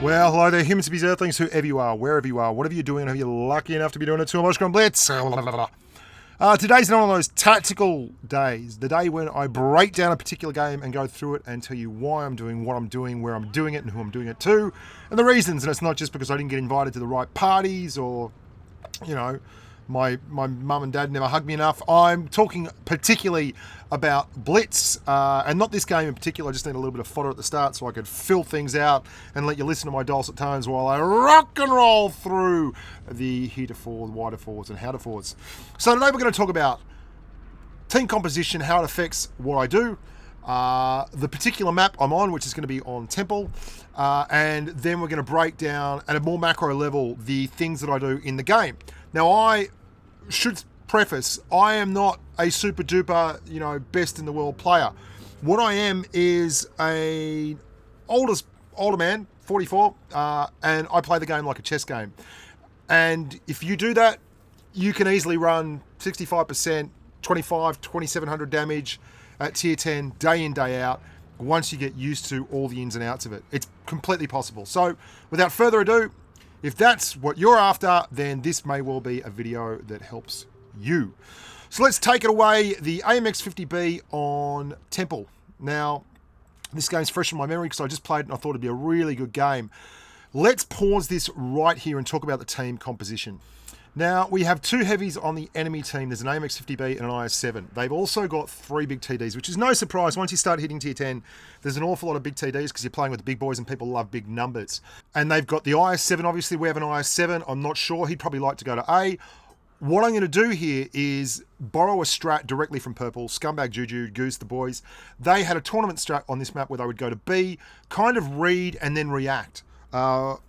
Well, hello there, humans, bees, earthlings, whoever you are, wherever you are, whatever you're doing, whoever you're lucky enough to be doing it to a Moshcron Blitz. Today's not one of those tactical days, the day when I break down a particular game and go through it and tell you why I'm doing what I'm doing, where I'm doing it, and who I'm doing it to, and the reasons. And it's not just because I didn't get invited to the right parties or, you know, my mum and dad never hugged me enough. I'm talking particularly about Blitz, and not this game in particular. I just need a little bit of fodder at the start so I could fill things out and let you listen to my dulcet tones while I rock and roll through the heretofore, wider forwards, and how to forwards. So today we're going to talk about team composition, how it affects what I do, the particular map I'm on, which is going to be on Temple, and then we're going to break down at a more macro level the things that I do in the game. Now, I should preface, I am not a super duper, best in the world player. What I am is a older man, 44, and I play the game like a chess game. And if you do that, you can easily run 65%, 2700 damage at tier 10, day in, day out, once you get used to all the ins and outs of it. It's completely possible. So without further ado, if that's what you're after, then this may well be a video that helps you. So let's take it away. The AMX 50B on Temple. Now, this game's fresh in my memory because I just played it and I thought it'd be a really good game. Let's pause this right here and talk about the team composition. Now, we have two heavies on the enemy team. There's an AMX 50B and an IS-7. They've also got three big TDs, which is no surprise. Once you start hitting tier 10, there's an awful lot of big TDs because you're playing with the big boys and people love big numbers. And they've got the IS-7, obviously. We have an IS-7. I'm not sure. He'd probably like to go to A. What I'm going to do here is borrow a strat directly from Purple, Scumbag Juju, Goose, the boys. They had a tournament strat on this map where they would go to B, kind of read and then react. And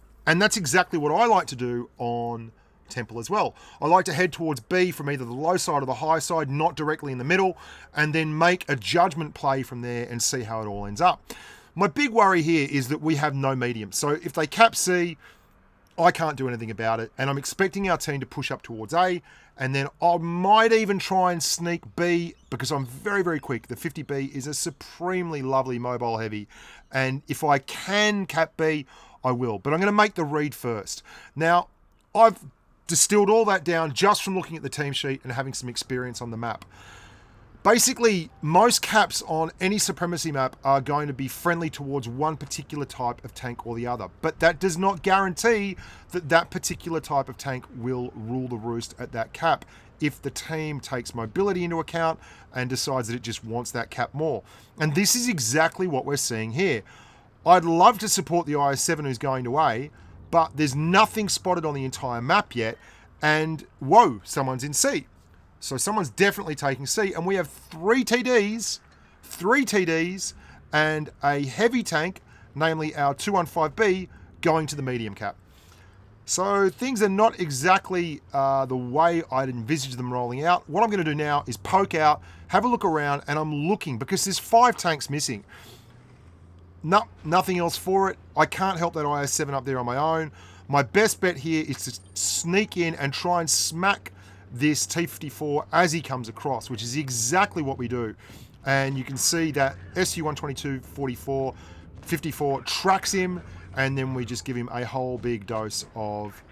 that's exactly what I like to do on Temple as well. I like to head towards B from either the low side or the high side, not directly in the middle, and then make a judgment play from there and see how it all ends up. My big worry here is that we have no medium. So if they cap C, I can't do anything about it, and I'm expecting our team to push up towards A, and then I might even try and sneak B because I'm very, very quick. The 50B is a supremely lovely mobile heavy, and if I can cap B, I will. But I'm going to make the read first. Now, I've distilled all that down just from looking at the team sheet and having some experience on the map. Basically, most caps on any supremacy map are going to be friendly towards one particular type of tank or the other. But that does not guarantee that that particular type of tank will rule the roost at that cap if the team takes mobility into account and decides that it just wants that cap more. And this is exactly what we're seeing here. I'd love to support the IS-7 who's going to A, but there's nothing spotted on the entire map yet. And whoa, someone's in C. So someone's definitely taking C, and we have three TDs, and a heavy tank, namely our 215B, going to the medium cap. So things are not exactly the way I'd envisaged them rolling out. What I'm going to do now is poke out, have a look around, and I'm looking, because there's 5 tanks missing. Nothing else for it. I can't help that IS-7 up there on my own. My best bet here is to sneak in and try and smack this T-54 as he comes across, which is exactly what we do. And you can see that SU-122 54 tracks him, and then we just give him a whole big dose of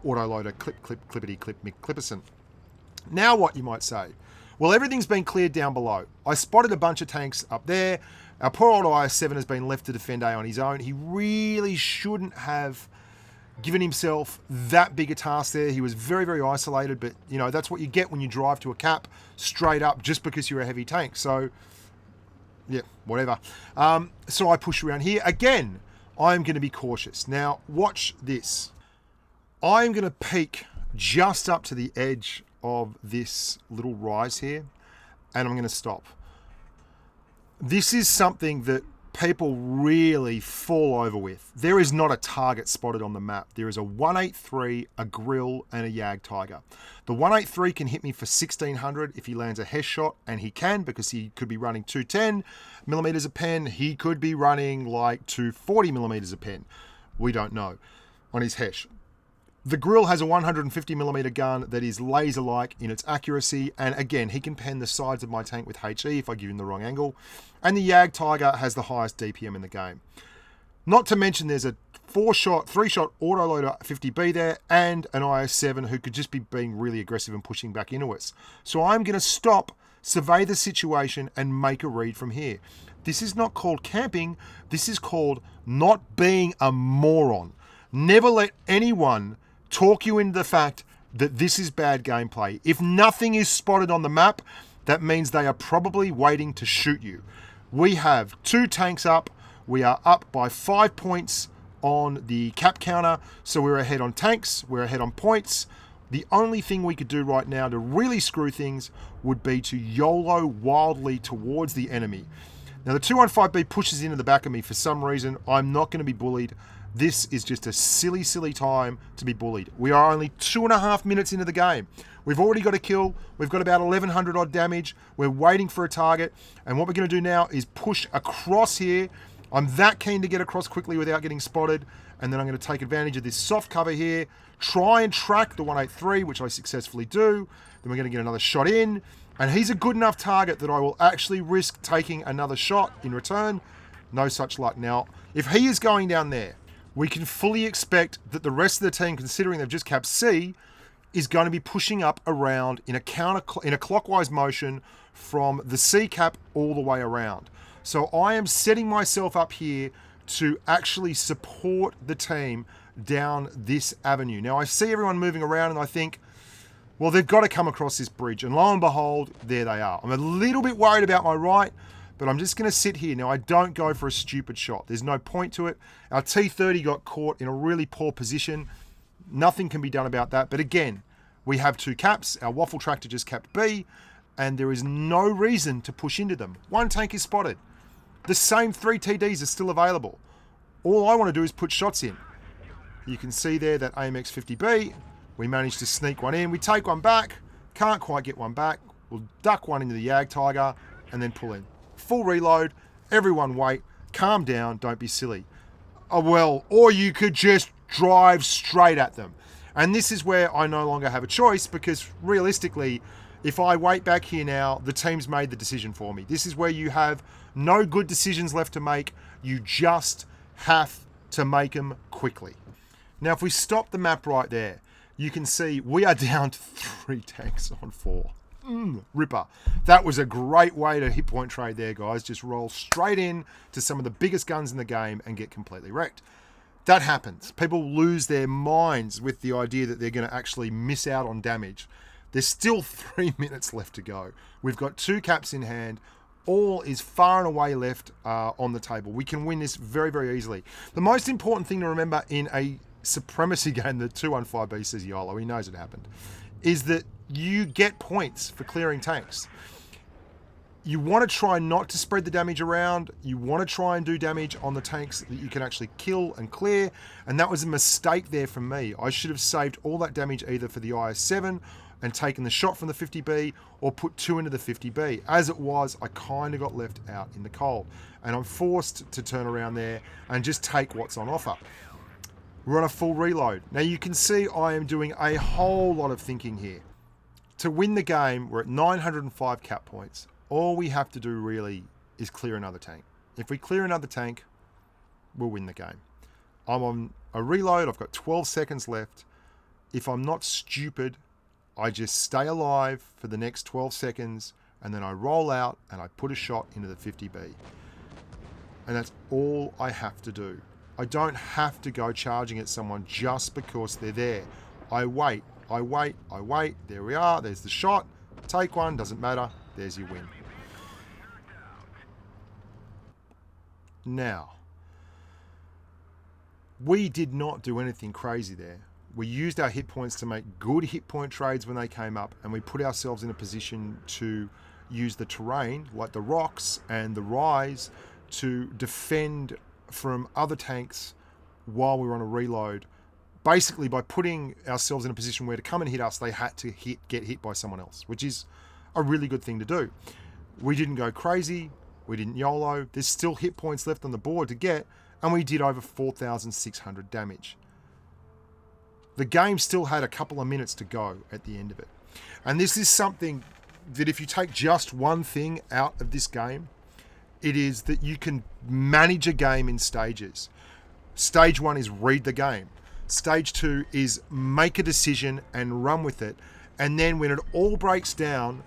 autoloader clippity clipperson. Now what, you might say? Well, everything's been cleared down below. I spotted a bunch of tanks up there. Our poor old IS-7 has been left to defend A on his own. He really shouldn't have given himself that big a task there. He was very, very isolated, but that's what you get when you drive to a cap straight up just because you're a heavy tank. So yeah, whatever. So I push around here. Again, I'm going to be cautious. Now watch this. I'm going to peek just up to the edge of this little rise here, and I'm going to stop. This is something that people really fall over with. There is not a target spotted on the map. There is a 183, a Grill, and a Jagdtiger. The 183 can hit me for 1600 if he lands a Hesh shot, and he can because he could be running 210 millimeters a pen. He could be running like 240 millimeters a pen. We don't know on his Hesh. The Grill has a 150mm gun that is laser-like in its accuracy, and again, he can pen the sides of my tank with HE if I give him the wrong angle. And the Jagdtiger has the highest DPM in the game. Not to mention there's a 3-shot autoloader 50B there, and an IS-7 who could just be being really aggressive and pushing back into us. So I'm going to stop, survey the situation, and make a read from here. This is not called camping. This is called not being a moron. Never let anyone talk you into the fact that this is bad gameplay. If nothing is spotted on the map, that means they are probably waiting to shoot you. We have 2 tanks up. We are up by 5 points on the cap counter. So we're ahead on tanks. We're ahead on points. The only thing we could do right now to really screw things would be to YOLO wildly towards the enemy. Now the 215B pushes into the back of me for some reason. I'm not going to be bullied. This is just a silly, silly time to be bullied. We are only 2.5 minutes into the game. We've already got a kill. We've got about 1,100 odd damage. We're waiting for a target. And what we're going to do now is push across here. I'm that keen to get across quickly without getting spotted. And then I'm going to take advantage of this soft cover here. Try and track the 183, which I successfully do. Then we're going to get another shot in. And he's a good enough target that I will actually risk taking another shot in return. No such luck. Now, if he is going down there, we can fully expect that the rest of the team, considering they've just capped C, is going to be pushing up around in a clockwise motion from the C cap all the way around. So I am setting myself up here to actually support the team down this avenue. Now I see everyone moving around and I think, well, they've got to come across this bridge. And lo and behold, there they are. I'm a little bit worried about my right, but I'm just going to sit here. Now, I don't go for a stupid shot. There's no point to it. Our T-30 got caught in a really poor position. Nothing can be done about that. But again, we have 2 caps. Our waffle tractor just capped B, and there is no reason to push into them. 1 tank is spotted. The same 3 TDs are still available. All I want to do is put shots in. You can see there that AMX 50B. We managed to sneak one in. We take one back. Can't quite get one back. We'll duck one into the Yag Tiger and then pull in. Full reload. Everyone wait. Calm down. Don't be silly. Oh, well, or you could just drive straight at them. And this is where I no longer have a choice because realistically, if I wait back here now, the team's made the decision for me. This is where you have no good decisions left to make. You just have to make them quickly. Now, if we stop the map right there, you can see we are down to 3 tanks on 4. Ripper. That was a great way to hit point trade there, guys. Just roll straight in to some of the biggest guns in the game and get completely wrecked. That happens. People lose their minds with the idea that they're going to actually miss out on damage. There's still 3 minutes left to go. We've got 2 caps in hand. All is far and away left on the table. We can win this very, very easily. The most important thing to remember in a supremacy game, the 215B says YOLO, he knows it happened, is that you get points for clearing tanks. You want to try not to spread the damage around. You want to try and do damage on the tanks that you can actually kill and clear. And that was a mistake there from me. I should have saved all that damage either for the IS-7 and taken the shot from the 50B or put 2 into the 50B. As it was, I kind of got left out in the cold. And I'm forced to turn around there and just take what's on offer. We're on a full reload. Now you can see I am doing a whole lot of thinking here. To win the game, we're at 905 cap points. All we have to do really is clear another tank. If we clear another tank, we'll win the game. I'm on a reload. I've got 12 seconds left. If I'm not stupid, I just stay alive for the next 12 seconds and then I roll out and I put a shot into the 50B. And that's all I have to do. I don't have to go charging at someone just because they're there. I wait, I wait, I wait. There we are. There's the shot. Take one. Doesn't matter. There's your win. Now, we did not do anything crazy there. We used our hit points to make good hit point trades when they came up, and we put ourselves in a position to use the terrain, like the rocks and the rise, to defend from other tanks while we were on a reload. Basically, by putting ourselves in a position where to come and hit us, they had to get hit by someone else, which is a really good thing to do. We didn't go crazy. We didn't YOLO. There's still hit points left on the board to get, and we did over 4,600 damage. The game still had a couple of minutes to go at the end of it. And this is something that if you take just one thing out of this game, it is that you can manage a game in stages. Stage 1 is read the game. Stage 2 is make a decision and run with it. And then when it all breaks down,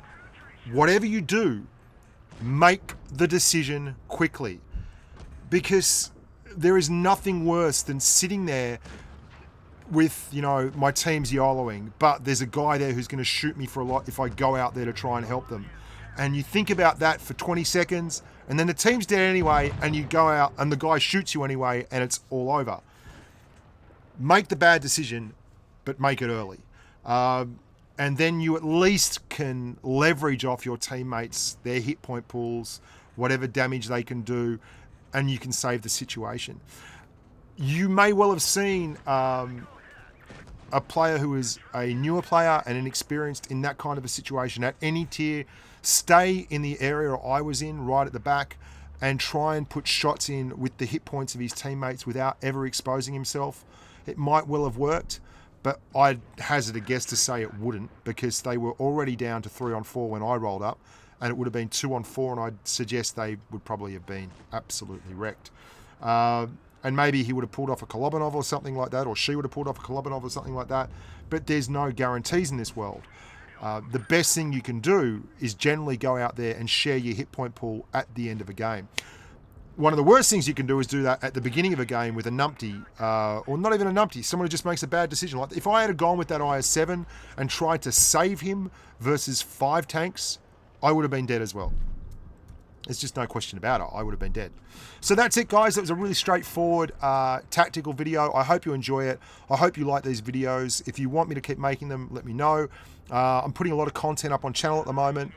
whatever you do, make the decision quickly. Because there is nothing worse than sitting there with, my team's YOLOing, but there's a guy there who's going to shoot me for a lot if I go out there to try and help them. And you think about that for 20 seconds, and then the team's dead anyway, and you go out and the guy shoots you anyway, and it's all over. Make the bad decision, but make it early. And then you at least can leverage off your teammates, their hit point pools, whatever damage they can do, and you can save the situation. You may well have seen a player who is a newer player and inexperienced in that kind of a situation at any tier stay in the area I was in, right at the back, and try and put shots in with the hit points of his teammates without ever exposing himself. It might well have worked, but I'd hazard a guess to say it wouldn't, because they were already down to 3-on-4 when I rolled up, and it would have been 2-on-4, and I'd suggest they would probably have been absolutely wrecked. And maybe he would have pulled off a Kolobanov or something like that, or she would have pulled off a Kolobanov or something like that, but there's no guarantees in this world. The best thing you can do is generally go out there and share your hit point pool at the end of a game. One of the worst things you can do is do that at the beginning of a game with a numpty, or not even a numpty, someone who just makes a bad decision. Like if I had gone with that IS-7 and tried to save him versus 5 tanks, I would have been dead as well. There's just no question about it. I would have been dead. So that's it, guys. That was a really straightforward tactical video. I hope you enjoy it. I hope you like these videos. If you want me to keep making them, let me know. I'm putting a lot of content up on channel at the moment.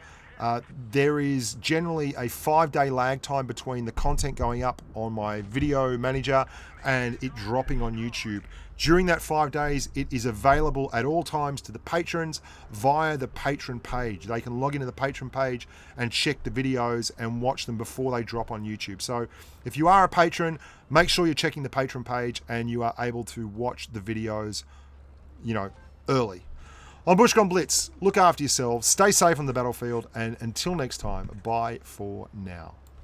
There is generally a 5-day lag time between the content going up on my video manager and it dropping on YouTube. During that 5 days, it is available at all times to the patrons via the patron page. They can log into the patron page and check the videos and watch them before they drop on YouTube. So if you are a patron, make sure you're checking the patron page and you are able to watch the videos, early. I'm Bush Gone Blitz. Look after yourselves. Stay safe on the battlefield. And until next time, bye for now.